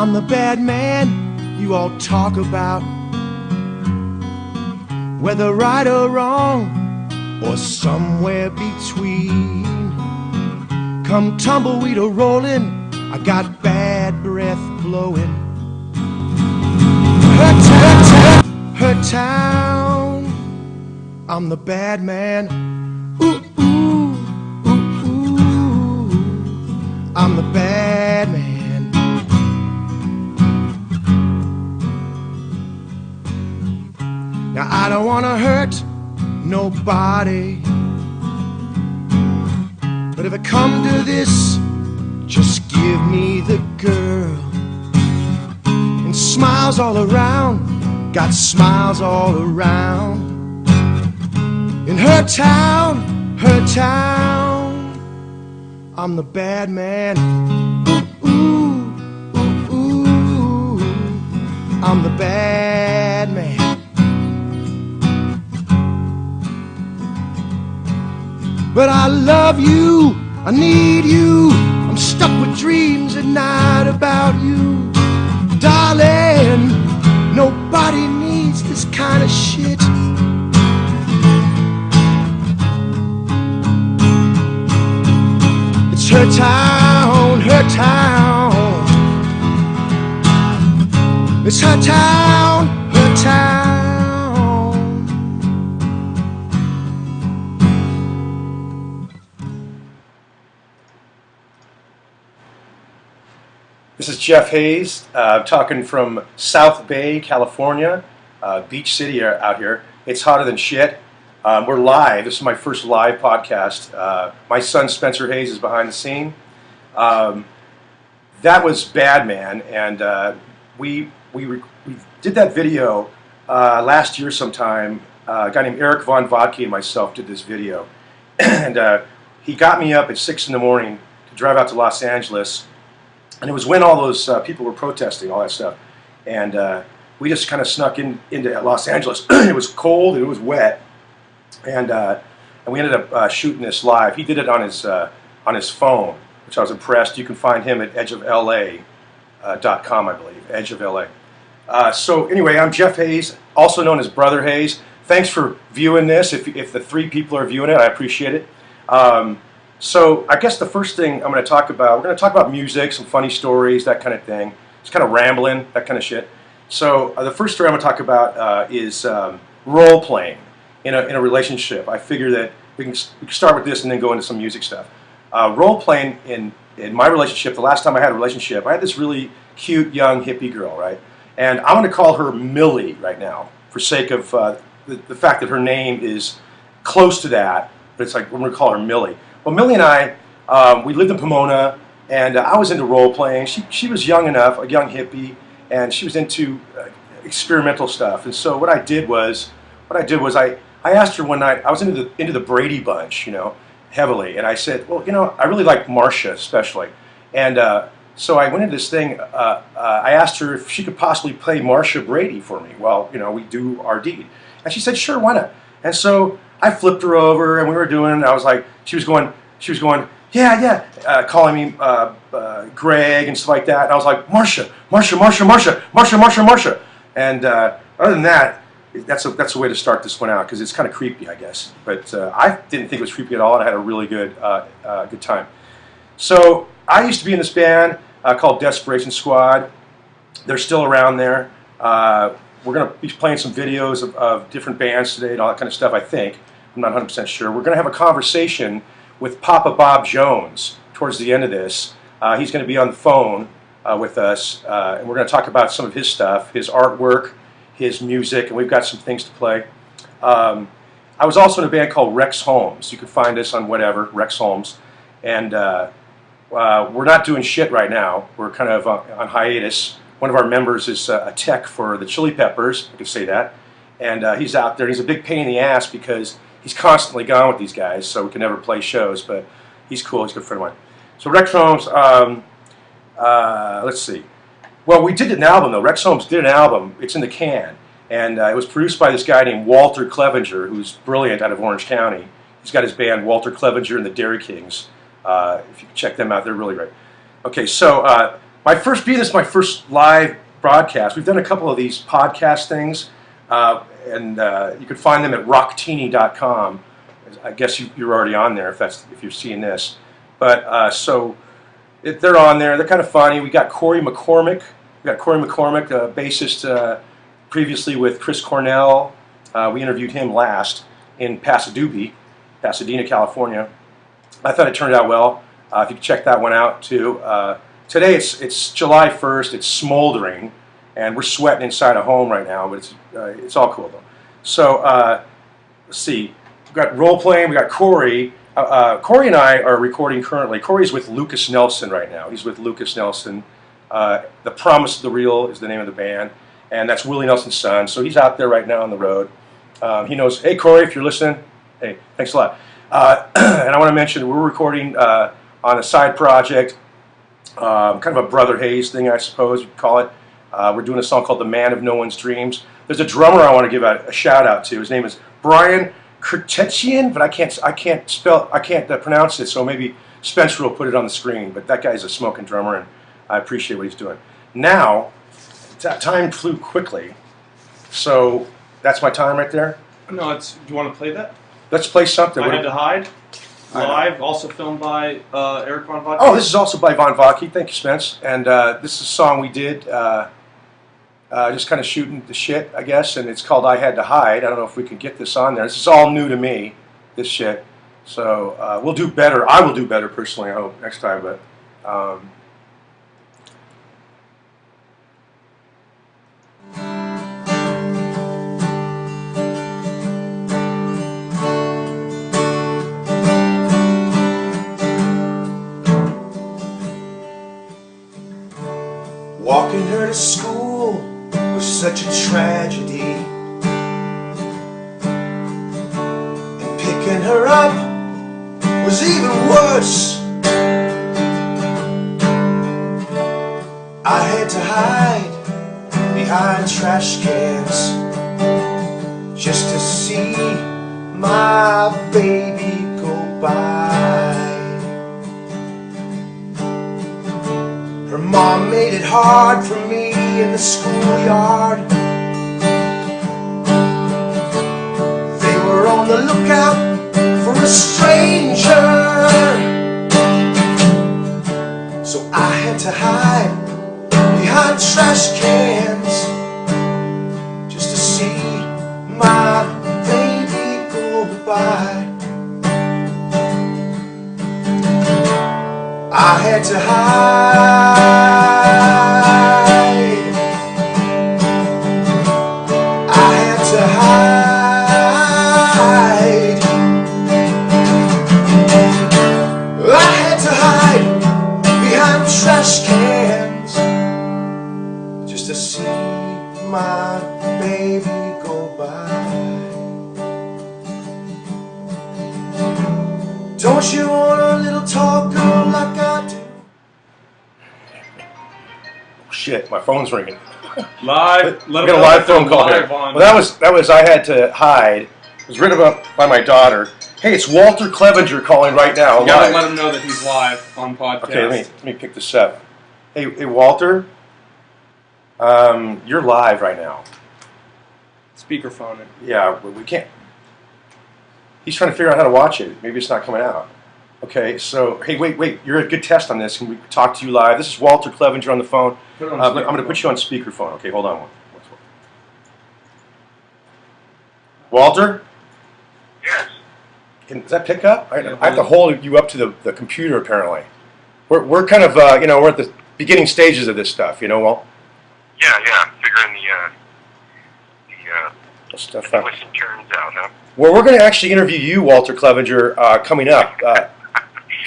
I'm the bad man you all talk about, whether right or wrong or somewhere between. Come tumbleweed or rolling, I got bad breath blowing. Her town, I'm the bad man. Ooh, ooh, ooh, ooh, I'm the bad man. Now I don't want to hurt nobody, but if it come to this, just give me the girl. And smiles all around, got smiles all around. In her town, I'm the bad man. Ooh, ooh, ooh, ooh, I'm the bad man. But I love you, I need you, I'm stuck with dreams at night about you. Darling, nobody needs this kind of shit. It's her town, it's her town, her town. This is Jeff Hayes, talking from South Bay, California, Beach City out here. It's hotter than shit. We're live. This is my first live podcast. My son Spencer Hayes is behind the scene. That was Bad Man, and we did that video last year sometime. A guy named Eric Von Vodke and myself did this video, and he got me up at 6 in the morning to drive out to Los Angeles. And it was when all those people were protesting, all that stuff. And we just kind of snuck into Los Angeles. It was cold, and it was wet. And we ended up shooting this live. He did it on his phone, which I was impressed. You can find him at edgeofla.com, I believe, Edge of LA. So anyway, I'm Jeff Hayes, also known as Brother Hayes. Thanks for viewing this. If the 3 people are viewing it, I appreciate it. So I guess the first thing I'm going to talk about, we're going to talk about music, some funny stories, that kind of thing. It's kind of rambling, that kind of shit. So the first story I'm going to talk about is role playing in a relationship. I figure that we can start with this and then go into some music stuff. Role playing in my relationship, the last time I had a relationship, I had this really cute young hippie girl, right? And I'm going to call her Millie right now for sake of the fact that her name is close to that, but it's like we're going to call her Millie. Well, Millie and I, we lived in Pomona, and I was into role playing. She was young enough, a young hippie, and she was into experimental stuff. And so what I did was I asked her one night. I was into the Brady Bunch, heavily, and I said, well, I really like Marcia especially, and so I went into this thing. I asked her if she could possibly play Marcia Brady for me. Well, we do our deed, and she said, sure, why not? And so I flipped her over, and we were doing it, and I was like, she was going, yeah, calling me Greg and stuff like that. And I was like, Marcia. And other than that, that's a way to start this one out, because it's kind of creepy, I guess. But I didn't think it was creepy at all, and I had a really good time. So I used to be in this band called Desperation Squad. They're still around there. We're going to be playing some videos of different bands today and all that kind of stuff, I think. I'm not 100% sure. We're going to have a conversation with Papa Bob Jones towards the end of this. He's going to be on the phone with us, and we're going to talk about some of his stuff, his artwork, his music, and we've got some things to play. I was also in a band called Rex Holmes. You can find us on whatever, Rex Holmes. And we're not doing shit right now. We're kind of on hiatus. One of our members is a tech for the Chili Peppers, I can say that. And he's out there. He's a big pain in the ass because he's constantly gone with these guys, so we can never play shows, but he's cool. He's a good friend of mine. So Rex Holmes, let's see. Well, we did an album, though. Rex Holmes did an album. It's in the can. And it was produced by this guy named Walter Clevenger, who's brilliant out of Orange County. He's got his band, Walter Clevenger and the Dairy Kings. If you can check them out, they're really great. Okay, so This is my first live broadcast. We've done a couple of these podcast things, and you can find them at rocktini.com. I guess you're already on there if you're seeing this. But they're on there. They're kind of funny. We got Corey McCormick. Bassist previously with Chris Cornell. We interviewed him last in Pasadena, California. I thought it turned out well. If you could check that one out too. Today it's July 1st. It's smoldering, and we're sweating inside a home right now. But it's all cool though. So let's see. We've got role playing. We got Corey. Corey and I are recording currently. Corey's with Lucas Nelson right now. He's with Lucas Nelson. The Promise of the Real is the name of the band, and that's Willie Nelson's son. So he's out there right now on the road. He knows. Hey Corey, if you're listening, hey, thanks a lot. And I want to mention we're recording on a side project, kind of a Brother Hayes thing, I suppose you'd call it. We're doing a song called "The Man of No One's Dreams." There's a drummer I want to give a shout out to. His name is Brian Kurtetchian, but I can't pronounce it. So maybe Spencer will put it on the screen. But that guy's a smoking drummer, and I appreciate what he's doing. Now, time flew quickly, so that's my time right there. No, do you want to play that? Let's play something. I Had to Hide, live, also filmed by Eric Von Vodke. Oh, this is also by Von Vodke. Thank you, Spence. And this is a song we did, just kind of shooting the shit, I guess, and it's called I Had to Hide. I don't know if we can get this on there. This is all new to me, this shit. So we'll do better. I will do better, personally, I hope, next time. But walking her to school was such a tragedy, and picking her up was even worse. I had to hide behind trash cans just to see my baby go by. Her mom made it hard for me in the schoolyard. They were on the lookout for a stranger, so I had to hide behind trash cans just to see my baby go by. I had to hide. I had to hide. I had to hide behind trash cans just to see my baby go by. Don't you want a little talk, girl, like I do? shit, my phone's ringing. Live. We got a live phone call here. Well, that was I Had to Hide. It was written up by my daughter. Hey, it's Walter Clevenger calling right now. You gotta let him know that he's live on podcast. Okay, let me pick this up. Hey, Walter. You're live right now. Speakerphone it. Yeah, we can't. He's trying to figure out how to watch it. Maybe it's not coming out. Okay, so, hey, wait. You're a good test on this. Can we talk to you live? This is Walter Clevenger on the phone. I'm going to put you on speakerphone. Okay, hold on. Walter? Yes. Does that pick up? I have to hold you up to the computer, apparently. We're kind of, we're at the beginning stages of this stuff, Walt? Yeah, I'm figuring the stuff out. twist turns out, huh? Well, we're going to actually interview you, Walter Clevenger, coming up.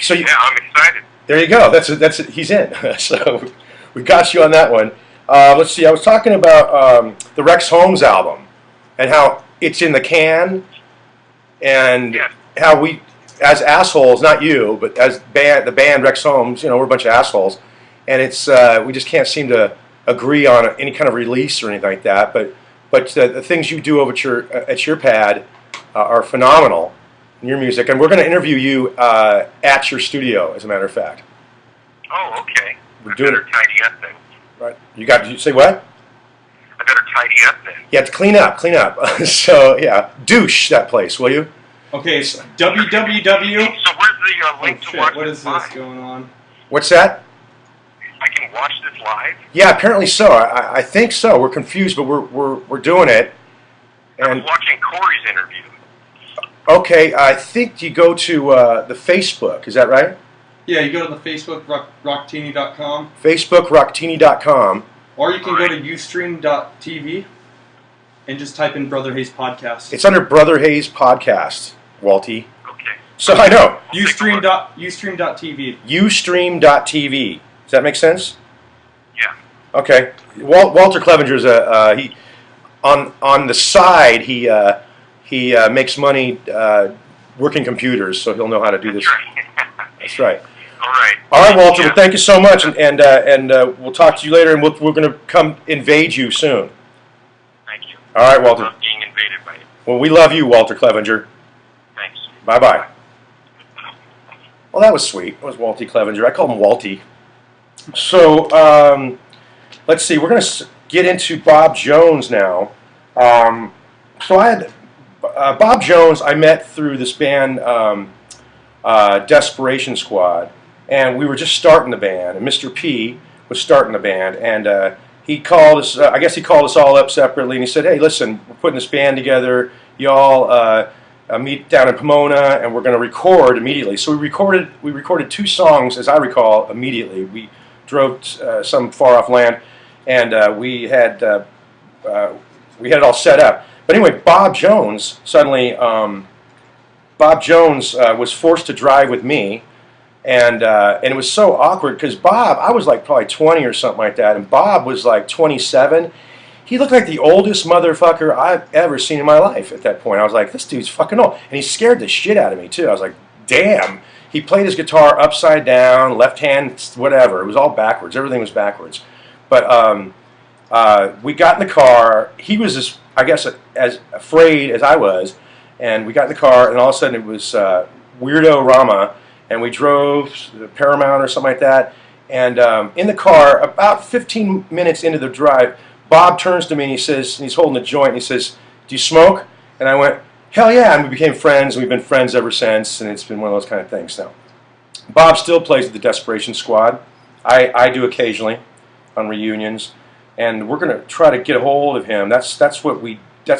So yeah, I'm excited. There you go. That's it. He's in. So we got you on that one. Let's see. I was talking about the Rex Holmes album and how it's in the can, and how we, as assholes, not you, but as the band Rex Holmes, we're a bunch of assholes, and it's we just can't seem to agree on any kind of release or anything like that. But the things you do over at your pad are phenomenal in your music, and we're going to interview you at your studio, as a matter of fact. Oh, okay. we're doing better it. tidy up then. Right. You say what? I better tidy up then. You have to clean up. So yeah, douche that place, will you? Okay, so www. So where's the link to watch What this is live? this going on? What's that? I can watch this live? Yeah, apparently so. I think so. We're confused, but we're doing it. I And was watching Corey's interview. okay, I think you go to the Facebook. Is that right? Yeah, you go to the Facebook rocktini.com, FacebookRocktini.com. or you can go to ustream.tv and just type in Brother Hayes podcast. It's under Brother Hayes Podcast, Walty. Okay. So I know. Ustream.tv. Ustream.tv. Does that make sense? Yeah. Okay. Walter Clevenger's he on the side he makes money working computers, so he'll know how to do this. That's right. All right. All right, Walter. Yeah. Well, thank you so much, and we'll talk to you later, and we're going to come invade you soon. Thank you. All right, Walter. I love being invaded by you. Well, we love you, Walter Clevenger. Thanks. Bye-bye. Well, that was sweet. It was Walty Clevenger. I call him Walty. So, let's see. We're going to get into Bob Jones now. So I had Bob Jones I met through this band, Desperation Squad. And we were just starting the band. And Mr. P was starting the band. And he called us, I guess he called us all up separately. And he said, hey, listen, we're putting this band together. Y'all meet down in Pomona, and we're going to record immediately. So we recorded 2 songs, as I recall, immediately. We drove some far off land, and we had it all set up. But anyway, Bob Jones suddenly, Bob Jones was forced to drive with me, and it was so awkward because Bob, I was like probably 20 or something like that, and Bob was like 27. He looked like the oldest motherfucker I've ever seen in my life at that point. I was like, this dude's fucking old. And he scared the shit out of me, too. I was like, damn. He played his guitar upside down, left hand, whatever. It was all backwards. Everything was backwards. But we got in the car. He was, I guess, as afraid as I was. And we got in the car, and all of a sudden it was Weirdo Rama. And we drove to Paramount or something like that. And in the car, about 15 minutes into the drive, Bob turns to me and he says, and he's holding a joint, and he says, do you smoke? And I went, hell yeah, and we became friends, and we've been friends ever since, and it's been one of those kind of things. Now, Bob still plays with the Desperation Squad. I do occasionally on reunions, and we're going to try to get a hold of him. That's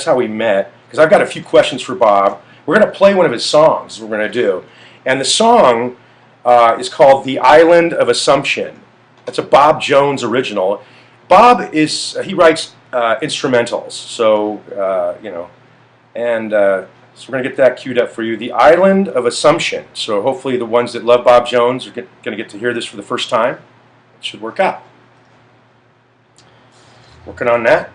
how we met, because I've got a few questions for Bob. We're going to play one of his songs, we're going to do. And the song is called The Island of Assumption. That's a Bob Jones original. Bob he writes instrumentals, so, and so we're going to get that queued up for you. The Island of Assumption. So hopefully the ones that love Bob Jones are going to get to hear this for the first time. It should work out. Working on that.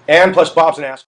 And plus Bob's an ass.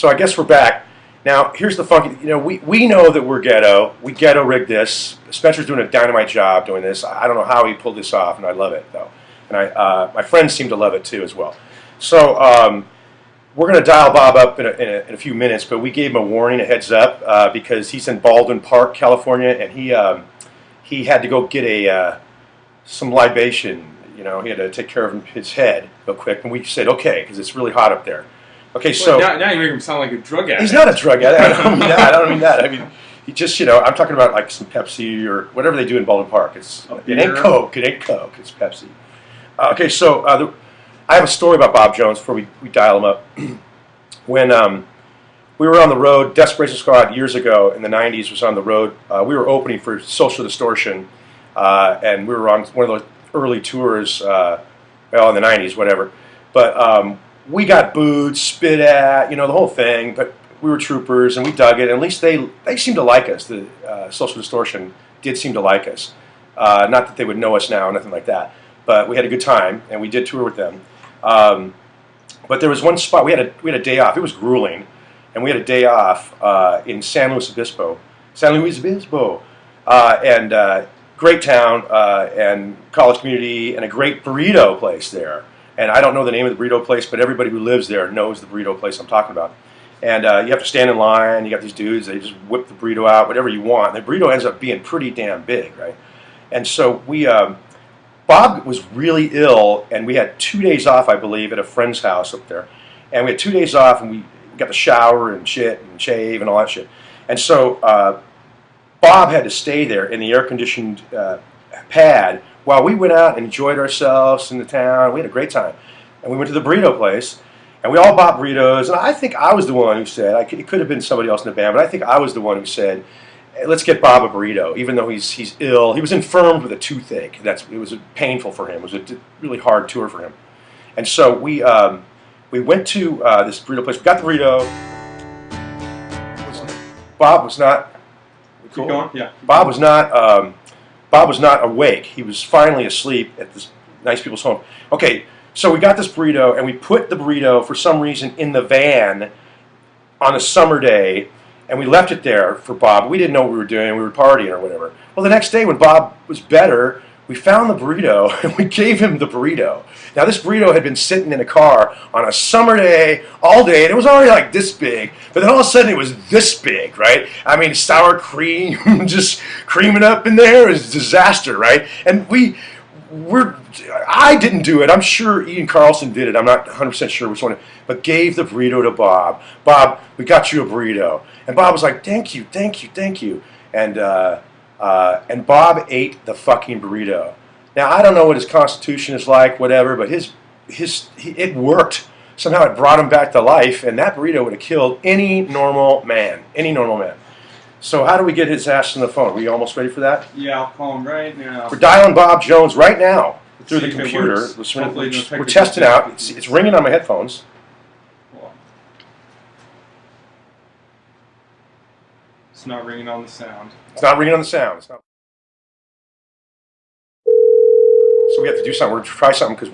So I guess we're back. Now, here's the funky, we know that we're ghetto. We ghetto rigged this. Spencer's doing a dynamite job doing this. I don't know how he pulled this off, and I love it, though. And my friends seem to love it, too, as well. So we're going to dial Bob up in a few minutes, but we gave him a warning, a heads up, because he's in Baldwin Park, California, and he had to go get some libation. He had to take care of his head real quick, and we said, okay, because it's really hot up there. Okay, so now you make him sound like a drug addict. He's not a drug addict. I don't mean that. I don't mean that. I mean, he just, I'm talking about like some Pepsi or whatever they do in Baldwin Park. It ain't Coke. It ain't Coke. It's Pepsi. Okay, so I have a story about Bob Jones before we dial him up. When we were on the road, Desperation Squad years ago in the 90s was on the road. We were opening for Social Distortion, and we were on one of those early tours, in the 90s, whatever. But we got booed, spit at, the whole thing. But we were troopers, and we dug it. And at least they seemed to like us. The Social Distortion did seem to like us. Not that they would know us now, nothing like that. But we had a good time, and we did tour with them. But there was one spot, we had a day off. It was grueling. And we had a day off in San Luis Obispo. And great town and college community and a great burrito place there. And I don't know the name of the burrito place, but everybody who lives there knows the burrito place I'm talking about. And you have to stand in line. You got these dudes. They just whip the burrito out, whatever you want. And the burrito ends up being pretty damn big, right? And so Bob was really ill, and we had 2 days off, I believe, at a friend's house up there. And we had 2 days off, and we got the shower and shit and shave and all that shit. And so Bob had to stay there in the air-conditioned pad while we went out and enjoyed ourselves in the town. We had a great time. And we went to the burrito place, and we all bought burritos. And I think I was the one who said, it could have been somebody else in the band, but I think I was the one who said, hey, let's get Bob a burrito, even though he's ill. He was infirmed with a toothache. It was painful for him. It was a really hard tour for him. And so we went to this burrito place. We got the burrito. Bob was not. Keep going. Yeah. Bob was not awake. He was finally asleep at this nice people's home. Okay, so we got this burrito, and we put the burrito for some reason in the van on a summer day, and we left it there for Bob. We didn't know what we were doing. We were partying or whatever. Well, the next day when Bob was better, we found the burrito, and we gave him the burrito. Now, this burrito had been sitting in a car on a summer day, all day, and it was already like this big, but then all of a sudden it was this big, right? I mean, sour cream, just creaming up in there. It was a disaster, right? And I didn't do it. I'm sure Ian Carlson did it. I'm not 100% sure which one, but gave the burrito to Bob. Bob, we got you a burrito. And Bob was like, thank you, thank you, thank you. And Bob ate the fucking burrito. Now, I don't know what his constitution is like, whatever, but it worked. Somehow it brought him back to life, and that burrito would have killed any normal man. Any normal man. So how do we get his ass on the phone? Are we almost ready for that? Yeah, I'll call him right now. We're dialing Bob Jones right now through the See if it computer. works. We're testing out. It's ringing on my headphones. Hold on. It's not ringing on the sound. It's not ringing on the sound. It's not. So we have to do something. We're going to try something because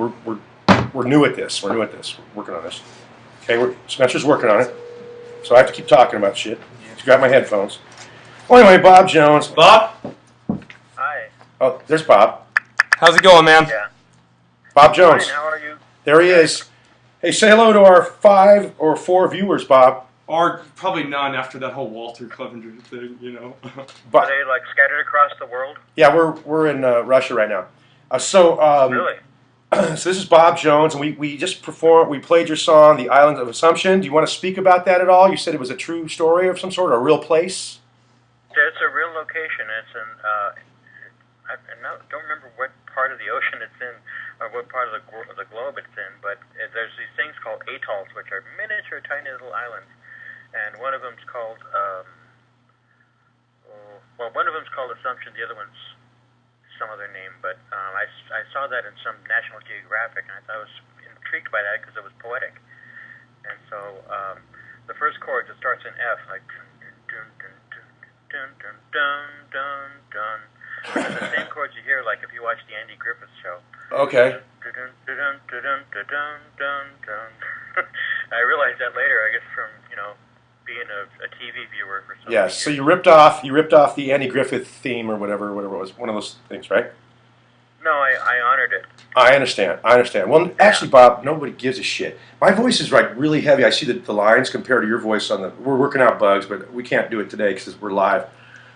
we're new at this. We're new at this. We're working on this. Okay, Spencer's working on it. So I have to keep talking about shit. Just grab my headphones. Well, anyway, Bob Jones. Bob? Hi. Oh, there's Bob. How's it going, man? Yeah. Bob Jones. Fine, how are you? There he is. Hey, say hello to our 5 or 4 viewers, Bob. Or probably none after that whole Walter Clevenger thing, Are they like scattered across the world? Yeah, we're in Russia right now. Really? So this is Bob Jones, and we just performed. We played your song, "The Island of Assumption." Do you want to speak about that at all? You said it was a true story of some sort, or a real place. It's a real location. It's in. I don't remember what part of the ocean it's in, or what part of the globe it's in. But there's these things called atolls, which are miniature, tiny little islands, and one of them's called. One of them's called Assumption. The other one's some other name, but I saw that in some National Geographic, and I thought I was intrigued by that because it was poetic. And so the first chord, it starts in F, like dun dun dun dun dun dun dun. It's the same chords you hear, like if you watch the Andy Griffith Show. Okay. Dun dun dun dun dun dun dun dun. I realized that later, I guess from being a TV viewer for so many Yes. So years. you ripped off the Andy Griffith theme or whatever it was. One of those things, right? No, I honored it. I understand. I understand. Well, actually, Bob, nobody gives a shit. My voice is like really heavy. I see the lines compared to your voice on the. We're working out bugs, but we can't do it today because we're live.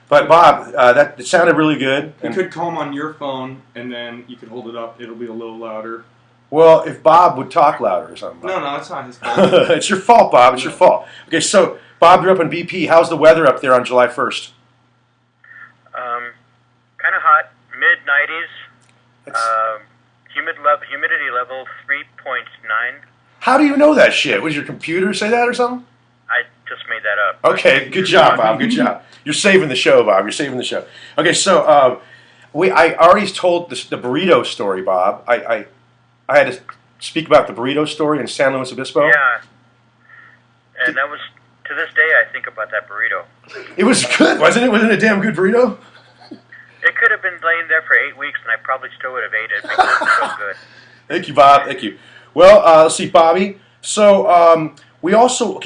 But Bob, that it sounded really good. You could call him on your phone, and then you could hold it up. It'll be a little louder. Well, if Bob would talk louder or something. No, it's not his fault. It's your fault, Bob. It's your fault. Okay, so Bob, you're up in BP. How's the weather up there on July 1st? Kind of hot, mid 90s. Humidity level 3.9. How do you know that shit? Would your computer say that or something? I just made that up. Okay, good job, Bob. Good job. You're saving the show, Bob. You're saving the show. Okay, so I already told the burrito story, Bob. I had to speak about the burrito story in San Luis Obispo. Yeah. And that was, to this day, I think about that burrito. It was good, wasn't it? Wasn't it a damn good burrito? It could have been laying there for 8 weeks, and I probably still would have ate it because it was so good. Thank you, Bob. Thank you. Well, let's see, Bobby. So we also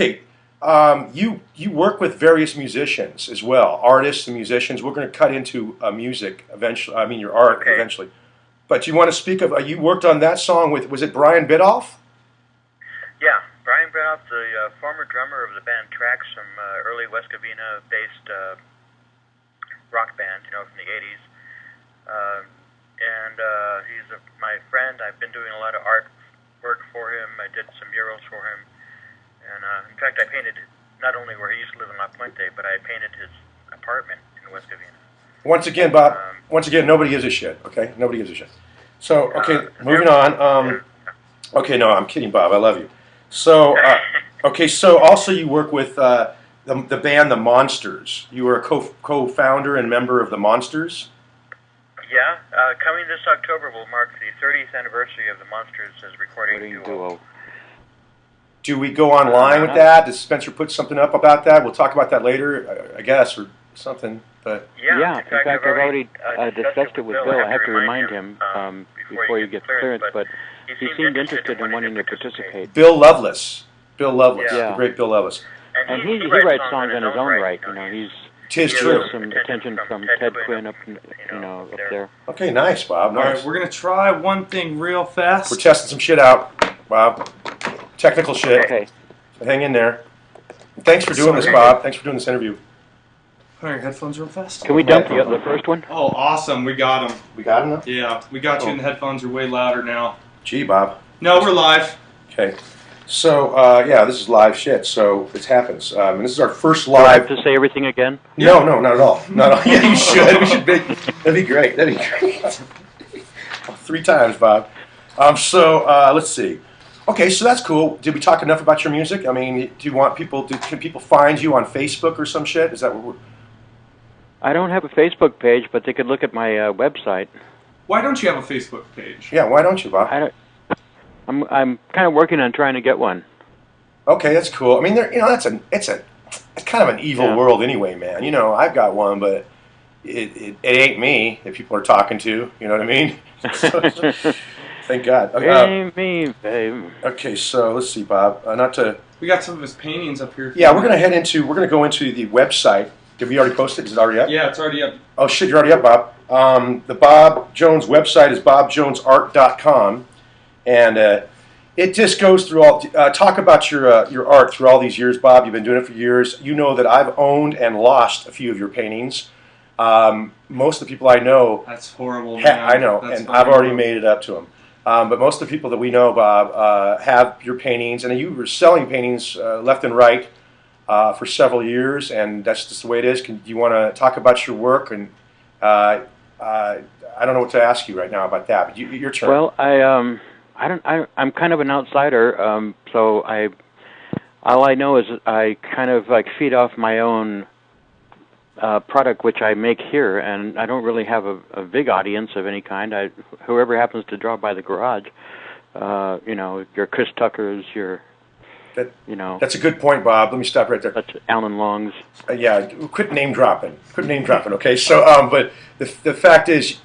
you work with various musicians as well, artists and musicians. We're going to cut into music eventually. I mean, your art eventually. But you want to speak of? You worked on that song with, was it Brian Bidoff? Yeah, Brian Bidoff, the former drummer of the band Trax, some early West Covina-based rock band, from the 80s. And he's my friend. I've been doing a lot of art work for him. I did some murals for him. And in fact, I painted not only where he used to live in La Puente, but I painted his apartment in West Covina. Once again, Bob, nobody gives a shit, okay? Nobody gives a shit. So, okay, moving on. Okay, no, I'm kidding, Bob. I love you. So, okay, so also you work with the band The Monsters. You were a co-founder and member of The Monsters? Yeah, coming this October will mark the 30th anniversary of The Monsters as recording duo. Do we go online with that? Does Spencer put something up about that? We'll talk about that later, I guess, or something. But yeah, in fact, I've already discussed it with Bill. I have to remind him before you get clearance, but he seemed interested in wanting to participate. Bill Loveless. Yeah. The great Bill Loveless. And he writes songs in his own right. He's Tis true. Some attention from Ted Quinn up there. Okay, nice, Bob. Nice. All right, we're gonna try one thing real fast. We're testing some shit out, Bob. Technical shit. Okay. So hang in there. Thanks for doing this, Bob. Thanks for doing this interview. All right, headphones real fast. Can we dump the first one? Oh, awesome. We got them. We got him? Yeah, we got you, and the headphones are way louder now. Gee, Bob. No, we're live. Okay. So, yeah, this is live shit, so it happens. And this is our first Do I have live... to say everything again? No, not at all. Not at all. Yeah, you should. We should make... That'd be great. That'd be great. 3 times, Bob. Let's see. Okay, so that's cool. Did we talk enough about your music? I mean, do you want people... Can people find you on Facebook or some shit? Is that what we're... I don't have a Facebook page, but they could look at my website. Why don't you have a Facebook page? Yeah, why don't you, Bob? I'm kind of working on trying to get one. Okay, that's cool. I mean, it's kind of an evil world anyway, man. I've got one, but it ain't me that people are talking to. You know what I mean? Thank God. It ain't me, babe. Okay, so let's see, Bob. We got some of his paintings up here. Yeah, we're gonna go into the website. Did we already post it? Is it already up? Yeah, it's already up. Oh shit, you're already up, Bob. The Bob Jones website is bobjonesart.com. And it just goes through all. Talk about your art through all these years, Bob. You've been doing it for years. You know that I've owned and lost a few of your paintings. Most of the people I know. That's horrible. Man. I know, and I've already made it up to them. But most of the people that we know, Bob, have your paintings, and you were selling paintings left and right for several years, and that's just the way it is. Do you want to talk about your work? And I don't know what to ask you right now about that. But your turn. Well, I'm kind of an outsider, so all I know is I kind of feed off my own product, which I make here, and I don't really have a big audience of any kind. Whoever happens to drop by the garage, your Chris Tuckers, That's a good point, Bob. Let me stop right there. That's Alan Long's. Yeah, quit name dropping. Okay, so but the fact is,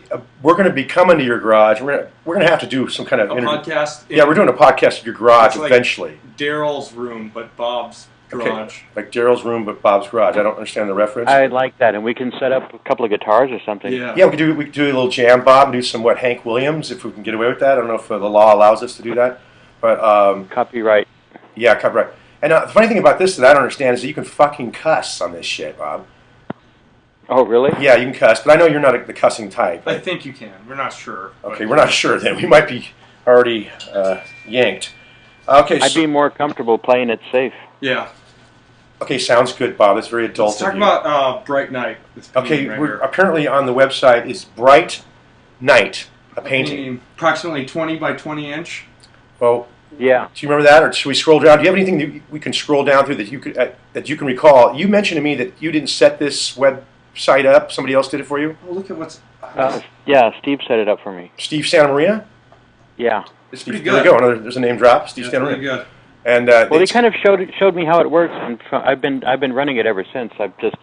we're going to be coming to your garage. We're going to have to do some kind of podcast. Yeah, we're doing a podcast at your garage eventually. Daryl's room, but Bob's garage. Like Daryl's room, but Bob's garage. I don't understand the reference. I like that, and we can set up a couple of guitars or something. Yeah. Yeah, we could do a little jam, Bob, and do some Hank Williams if we can get away with that. I don't know if the law allows us to do that, but Copyright. yeah, copyright. And the funny thing about this that I don't understand is that you can fucking cuss on this shit, Bob. Oh, really? Yeah, you can cuss, but I know you're not the cussing type. I think you can. We're not sure. Okay, we're not sure then. We might be already yanked. Okay, I'd be more comfortable playing it safe. Yeah. okay, sounds good, Bob. That's very adult Let's talk of you. about Bright Night. This Okay, painting right we're here. apparently on the website is Bright Night, a painting. Approximately 20 by 20 inch. Well, Yeah. do you remember that, or should we scroll down? Do you have anything that we can scroll down through that you can recall? You mentioned to me that you didn't set this website up; somebody else did it for you. Oh, look at what's... Yeah, Steve set it up for me. Steve Santa Maria. Yeah. Steve, pretty there you good. go. There's a name drop. Steve That's Santa pretty Maria. good. And Well, he it's- kind of showed me how it works, and I've been running it ever since. I've just,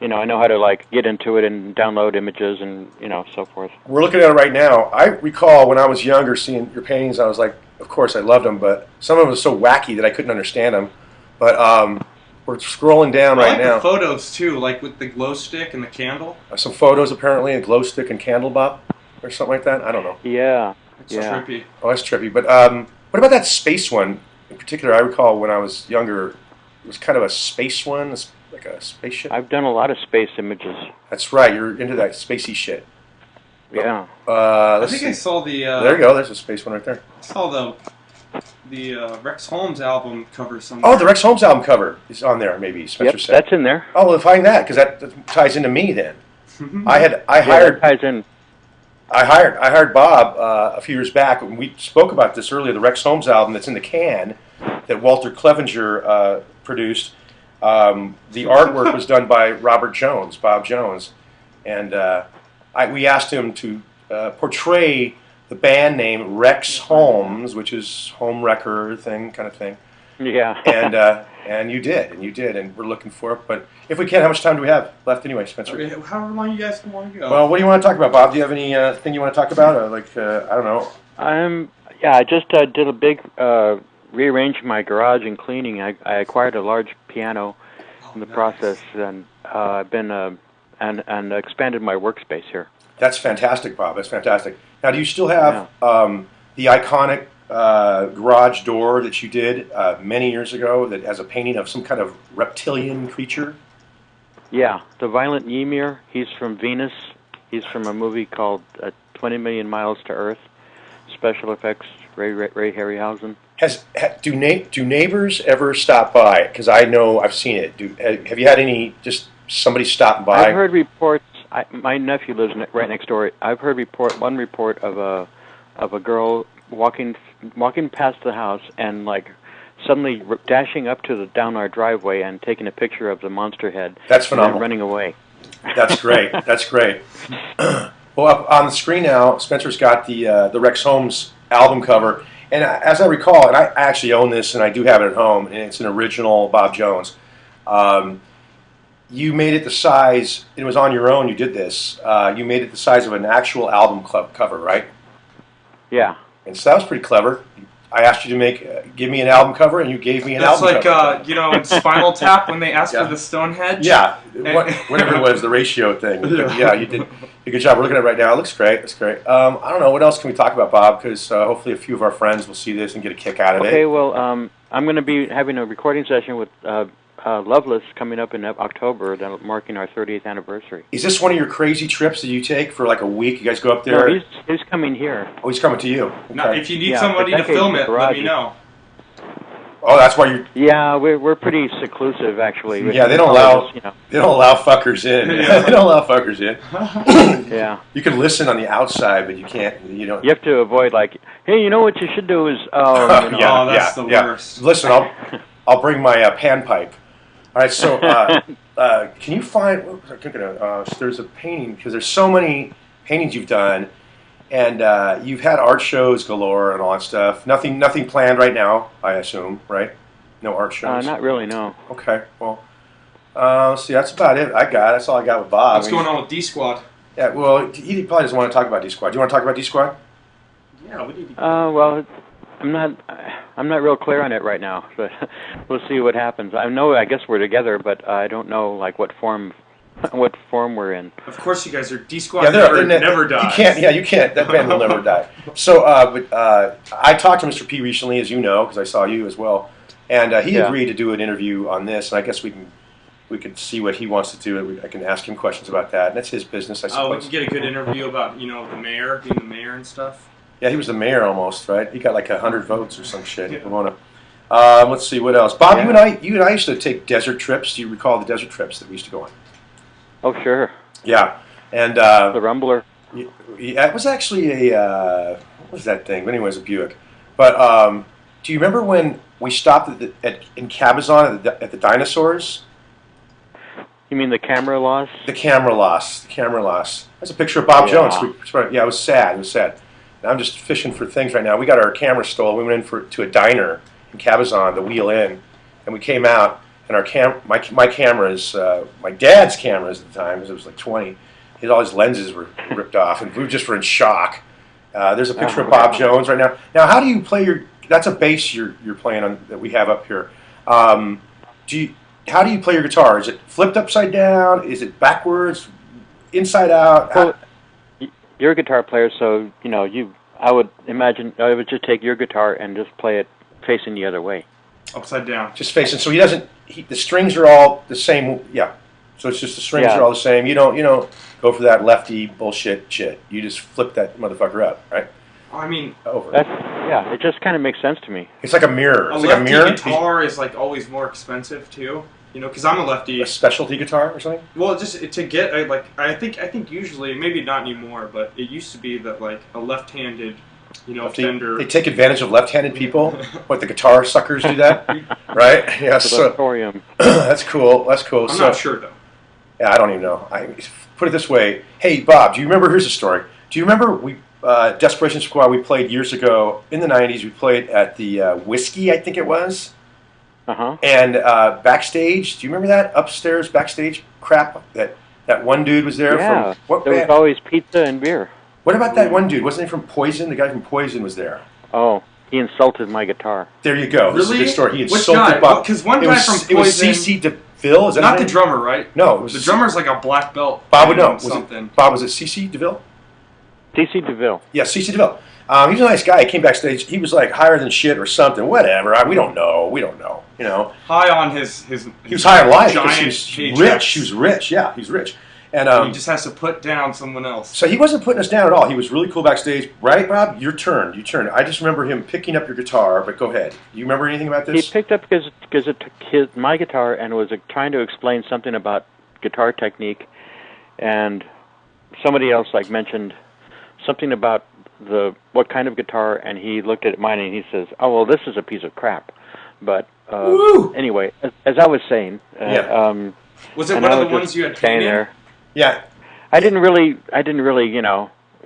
I know how to like get into it and download images and so forth. we're looking at it right now. I recall when I was younger seeing your paintings. I was like, of course, I loved them, but some of them were so wacky that I couldn't understand them. But we're scrolling down I right like now. the photos, too, like with the glow stick and the candle. Some photos apparently, a glow stick and candle bob, or something like that. I don't know. Yeah. It's Yeah. trippy. Oh, that's trippy. But what about that space one in particular? I recall when I was younger, it was kind of a space one, like a spaceship. I've done a lot of space images. That's right. You're into that spacey shit. Yeah. I Let's think see. I saw the... There you go. There's a space one right there. I saw the Rex Holmes album cover somewhere. Oh, the Rex Holmes album cover is on there. Maybe Spencer Yep, said. that's in there. Oh, well, find that because that ties into me then. I Yeah, hired that ties in. I hired Bob a few years back, and we spoke about this earlier. The Rex Holmes album that's in the can that Walter Clevenger produced. The artwork was done by Bob Jones, and we asked him to portray the band name Rex Holmes, which is home wrecker kind of thing. Yeah. And you did, and we're looking for it. But if we can, how much time do we have left anyway, Spencer? Okay, however long you guys want to go. Well, what do you want to talk about, Bob? Do you have any thing you want to talk about? Or I don't know. I just did a big rearrange my garage and cleaning. I acquired a large piano in the process, and I've been and expanded my workspace here. That's fantastic, Bob. That's fantastic. Now, do you still have the iconic garage door that you did many years ago that has a painting of some kind of reptilian creature? Yeah, the Violent Ymir. He's from Venus. He's from a movie called 20 Million Miles to Earth. Special effects, Ray Harryhausen. Do neighbors ever stop by? Because I know I've seen it. Have you had just somebody stopping by? I've heard reports. My nephew lives right next door. I've heard one report of a girl walking past the house and suddenly dashing up to down our driveway and taking a picture of the monster head. That's phenomenal. And then running away. That's great. That's great. Well, up on the screen now, Spencer's got the Rex Holmes album cover, and as I recall, and I actually own this, and I do have it at home, and it's an original Bob Jones. You made it the size. It was on your own. You did this. You made it the size of an actual album cover, right? Yeah. And so that was pretty clever. I asked you to give me an album cover, and you gave me an That's album like, cover. in Spinal Tap when they asked Yeah. for the Stonehenge. Yeah, whatever it was, the ratio thing. But yeah, you did a good job. We're looking at it right now. It looks great. It's great. I don't know. What else can we talk about, Bob? Because hopefully a few of our friends will see this and get a kick out of it. Okay, well, I'm going to be having a recording session with Loveless coming up in October, marking our 30th anniversary. Is this one of your crazy trips that you take for like a week? You guys go up there? No, he's coming here. Oh, he's coming to you. Now, Okay. if you need Yeah, somebody but to that case film is it, let garage. me know. Oh, that's why you. Yeah, we're pretty seclusive, actually. Yeah, they don't allow. They don't allow fuckers in. Yeah. They don't allow fuckers in. Yeah. You can listen on the outside, but you can't. You don't. You have to avoid hey, you know what you should do is Oh, that's the worst. Listen, I'll bring my panpipe. All right, so can you find? What was I thinking of? There's a painting because there's so many paintings you've done, and you've had art shows galore and all that stuff. Nothing planned right now, I assume, right? No art shows. Not really, no. Okay, well, see, that's about it. That's all I got with Bob. What's going on with D Squad? Yeah, well, he probably doesn't want to talk about D Squad. Do you want to talk about D Squad? Yeah, we need to. Well, I'm not real clear on it right now, but we'll see what happens. I guess we're together, but I don't know like what form we're in. Of course, you guys are D-Squad. Yeah, never dies. You can't. Yeah, you can't. That band will never die. So, I talked to Mr. P recently, as you know, because I saw you as well, and he agreed to do an interview on this. And I guess we can see what he wants to do. I can ask him questions about that. And that's his business, I suppose. Oh, we can get a good interview about the mayor, being the mayor and stuff. Yeah, he was the mayor almost, right? He got like 100 votes or some shit. Yeah. Let's see what else. Bob, you and I used to take desert trips. Do you recall the desert trips that we used to go on? Oh, sure. Yeah, and the Rumbler. Yeah, it was actually what was that thing? Anyway, it was a Buick. But do you remember when we stopped in Cabazon at the dinosaurs? You mean the camera loss? The camera loss. That's a picture of Bob Jones. Yeah, it was sad. And I'm just fishing for things right now. We got our camera stolen. We went in to a diner in Cabazon, the Wheel Inn, and we came out, and my cameras, my dad's cameras at the time, because it was like 20, all his lenses were ripped off, and we just were in shock. There's a picture of Bob Jones right now. Now, how do you play that's a bass you're playing on that we have up here. How do you play your guitar? Is it flipped upside down? Is it backwards? Inside out? Well, you're a guitar player, so I would imagine I would just take your guitar and just play it facing the other way. Upside down. Just facing. So the strings are all the same. Yeah. So it's just the strings are all the same. You don't go for that lefty bullshit shit. You just flip that motherfucker up, right? I mean, over. It just kind of makes sense to me. It's like a mirror. It's a like a mirror. Guitar is like always more expensive too. Because I'm a lefty. A specialty guitar or something? Well, just to get I think usually, maybe not anymore, but it used to be that like a left-handed, Fender. They take advantage of left-handed people. What, the guitar suckers do that, right? Yeah. So that's cool. I'm not sure though. Yeah, I don't even know. Put it this way. Hey, Bob, do you remember? Here's a story. Do you remember Desperation Squad? We played years ago in the '90s. We played at the Whiskey, I think it was. And backstage, do you remember that upstairs backstage crap? That one dude was there. Yeah, from what there was always pizza and beer. What about that one dude? Wasn't he from Poison? The guy from Poison was there. Oh, he insulted my guitar. There you go. Really? This is a good story. He Which insulted guy? Bob. Because one guy from Poison. It was C.C. DeVille. Is that not the drummer, right? No, it was the drummer's like a black belt. Bob would know. Bob, was it C.C. DeVille? C.C. DeVille. Yeah, C.C. DeVille. He was a nice guy. He came backstage. He was like higher than shit or something. Whatever. We don't know. High on his. He was high on life because he was rich. He was rich. Yeah, he's rich. And he just has to put down someone else. So he wasn't putting us down at all. He was really cool backstage. Right, Bob? Your turn. I just remember him picking up your guitar, but go ahead. Do you remember anything about this? He picked up because it took my guitar and was trying to explain something about guitar technique, and somebody else mentioned something about what kind of guitar, and he looked at mine and he says, "Oh, well, this is a piece of crap." But anyway, as I was saying, was it one of the ones you had staying there? Yeah. I didn't really,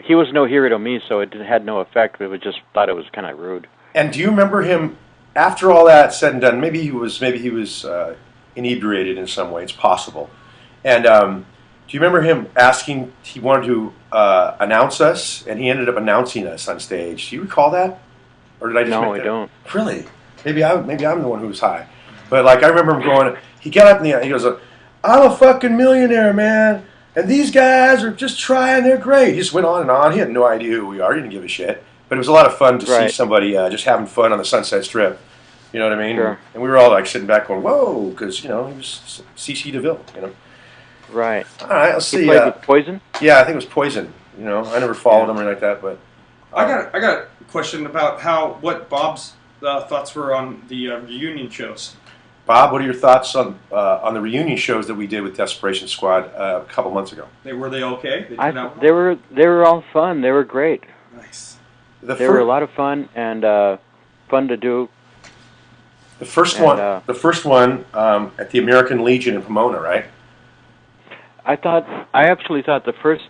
he was no hero to me, so it had no effect. It was just thought it was kind of rude. And do you remember him after all that said and done? Maybe he was inebriated in some way. It's possible. And do you remember him asking? He wanted to announce us, and he ended up announcing us on stage. Do you recall that, or did I just? No, make that? I don't. Really? Maybe I'm the one who was high. But I remember him going. He got up and he goes, "I'm a fucking millionaire, man. And these guys are just trying. They're great." He just went on and on. He had no idea who we are. He didn't give a shit. But it was a lot of fun to see somebody just having fun on the Sunset Strip. You know what I mean? Sure. And we were all sitting back going, "Whoa," because he was C.C. DeVille. Right. All right. Let's see. He played with Poison? Yeah, I think it was Poison. I never followed him or anything like that. But I got a question about what Bob's thoughts were on the reunion shows. Bob, what are your thoughts on the reunion shows that we did with Desperation Squad a couple months ago? Were they okay? They were all fun. They were great. Nice. They were a lot of fun and fun to do. The first one at the American Legion in Pomona, right? I actually thought the first,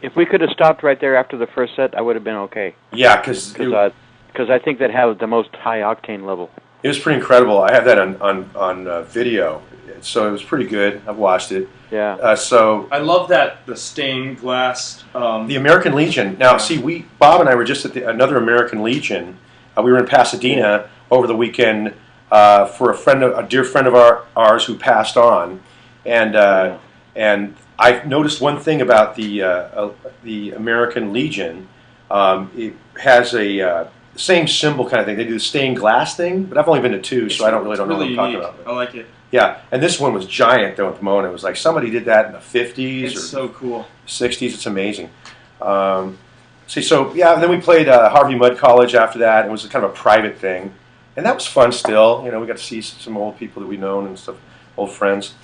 if we could have stopped right there after the first set, I would have been okay. Yeah, because I think that had the most high octane level. It was pretty incredible. I have that on video, so it was pretty good. I've watched it. Yeah. So I love the stained glass. The American Legion. Now, see, Bob and I were just at another American Legion We were in Pasadena over the weekend for a dear friend of ours who passed on, and I've noticed one thing about the American Legion. It has a same symbol kind of thing. They do the stained glass thing, but I've only been to two, so I don't know what I'm talking about. I like it. Yeah, and this one was giant though at Pomona. It was like somebody did that in the 50s or so cool. 60s. It's amazing. So yeah, then we played Harvey Mudd College after that. It was kind of a private thing, and that was fun. Still, we got to see some old people that we've known and stuff, old friends.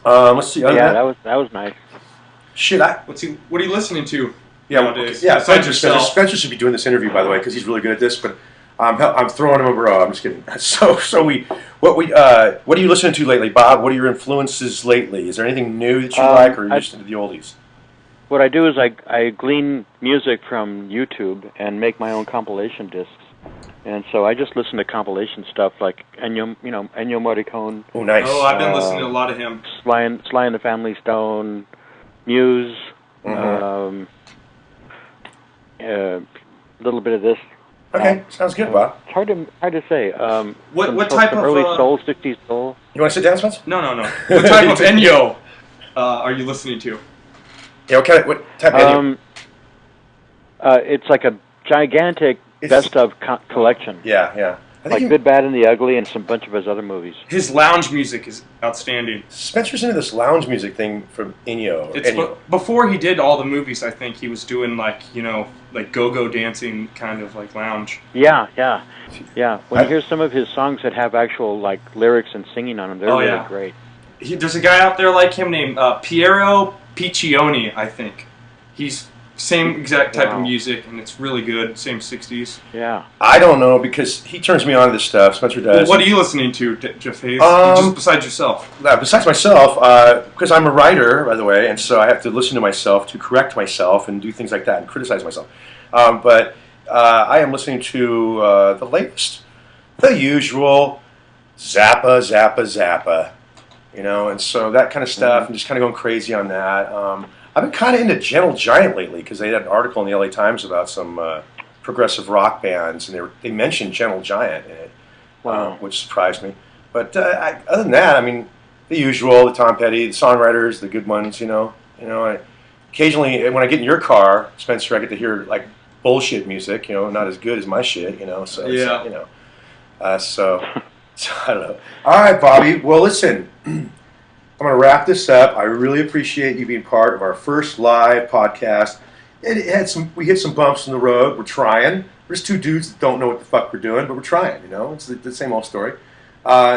Let's see. Yeah, that was nice. Shit, what are you listening to? Yeah, nowadays? yeah. Besides Spencer should be doing this interview, by the way, because he's really good at this. But I'm throwing him a bro. I'm just kidding. What are you listening to lately, Bob? What are your influences lately? Is there anything new that you like, or are you just into the oldies? What I do is I glean music from YouTube and make my own compilation discs. And so I just listen to compilation stuff like Ennio Morricone. Oh, nice. Oh, I've been listening to a lot of him. Sly and the Family Stone, Muse, a little bit of this. Okay, sounds good, Bob. It's hard to say. What type of early soul, 60s soul? You want to sit down, Spence? No. What type of Ennio are you listening to? Yeah, what type of Ennio? It's like a gigantic best of collection. Yeah. Like Good, Bad, and the Ugly, and some bunch of his other movies. His lounge music is outstanding. Spencer's into this lounge music thing from Ennio. Before he did all the movies, I think he was doing like go-go dancing kind of like lounge. Yeah. When you hear some of his songs that have actual like lyrics and singing on them, they're really great. There's a guy out there like him named Piero Piccioni, I think. He's same exact type of music, and it's really good. Same 60s. Yeah. I don't know, because he turns me on to this stuff. Spencer does. Well, what are you listening to, Jeff Hayes? Just besides yourself? Besides myself, because I'm a writer, by the way, and so I have to listen to myself to correct myself and do things like that and criticize myself. But I am listening to the latest, the usual Zappa. And so that kind of stuff. I'm just kind of going crazy on that. I've been kind of into Gentle Giant lately because they had an article in the LA Times about some progressive rock bands, and they mentioned Gentle Giant in it, which surprised me. But other than that, I mean, the usual, the Tom Petty, the songwriters, the good ones, occasionally when I get in your car, Spencer, I get to hear like bullshit music, not as good as my shit, so so I don't know. All right, Bobby. Well, listen, I'm going to wrap this up. I really appreciate you being part of our first live podcast. We hit some bumps in the road. We're trying. We're just two dudes that don't know what the fuck we're doing, but we're trying. It's the same old story.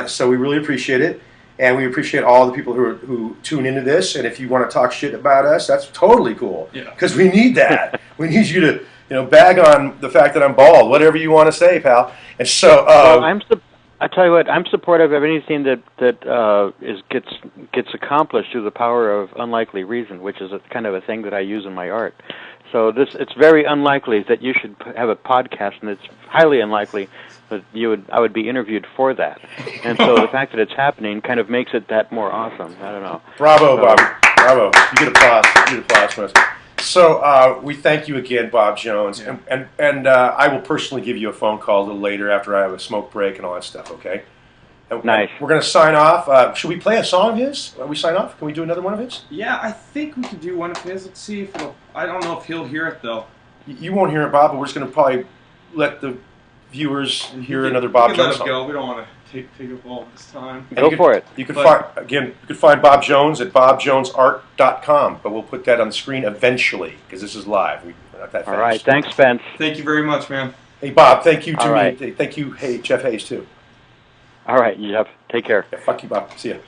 So we really appreciate it, and we appreciate all the people who tune into this. And if you want to talk shit about us, that's totally cool. Yeah. Because we need that. We need you to bag on the fact that I'm bald. Whatever you want to say, pal. And so I tell you what, I'm supportive of anything that gets accomplished through the power of unlikely reason, which is a kind of a thing that I use in my art. So it's very unlikely that you should have a podcast, and it's highly unlikely that I would be interviewed for that. And so the fact that it's happening kind of makes it that more awesome. I don't know. Bravo, Bobby. Bravo. You get applause from us. So we thank you again, Bob Jones, and I will personally give you a phone call a little later after I have a smoke break and all that stuff, okay? Nice. We're going to sign off. Should we play a song of his? We sign off? Can we do another one of his? Yeah, I think we could do one of his. Let's see if I don't know if he'll hear it, though. You won't hear it, Bob, but we're just going to probably let the viewers hear another Bob Jones song. Let him go. We don't want to take up all this time. Go for it. You can find Bob Jones at bobjonesart.com, but we'll put that on the screen eventually because this is live. We're not that fast. All right. Thanks, Spence. Thank you very much, man. Hey, Bob. Thank you to me. Right. Thank you, Jeff Hayes, too. All right, Jeff. Take care. Yeah, fuck you, Bob. See ya.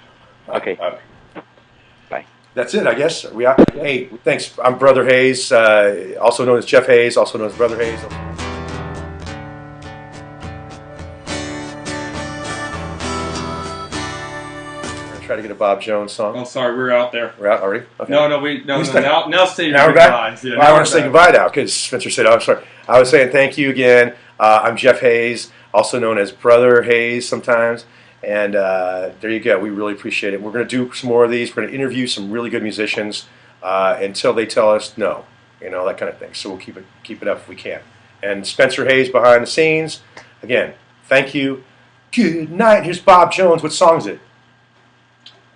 Okay. Bye. That's it, I guess. Are we out? Yeah. Hey, thanks. I'm Brother Hayes, also known as Jeff Hayes, also known as Brother Hayes. Try to get a Bob Jones song. Oh, sorry, we're out there. We're out already? Okay. No. Now say now goodbye. Yeah, well, I want to say goodbye now because Spencer said, I'm sorry. I was saying thank you again. I'm Jeff Hayes, also known as Brother Hayes sometimes. And there you go. We really appreciate it. We're going to do some more of these. We're going to interview some really good musicians until they tell us no, that kind of thing. So we'll keep it up if we can. and Spencer Hayes behind the scenes. Again, thank you. Good night. Here's Bob Jones. What song is it?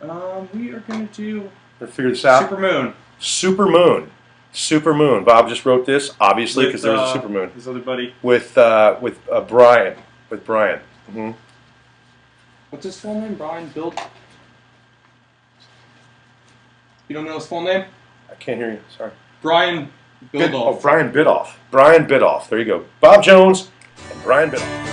We are going to do Let's figure this out. Supermoon. Supermoon. Supermoon. Bob just wrote this, obviously, because there's a supermoon. His other buddy. With Brian. With Brian. Mm-hmm. What's his full name? Brian Bild? You don't know his full name? I can't hear you. Sorry. Brian Bidoff. Brian Bidoff. Brian Bidoff. There you go. Bob Jones and Brian Bidoff.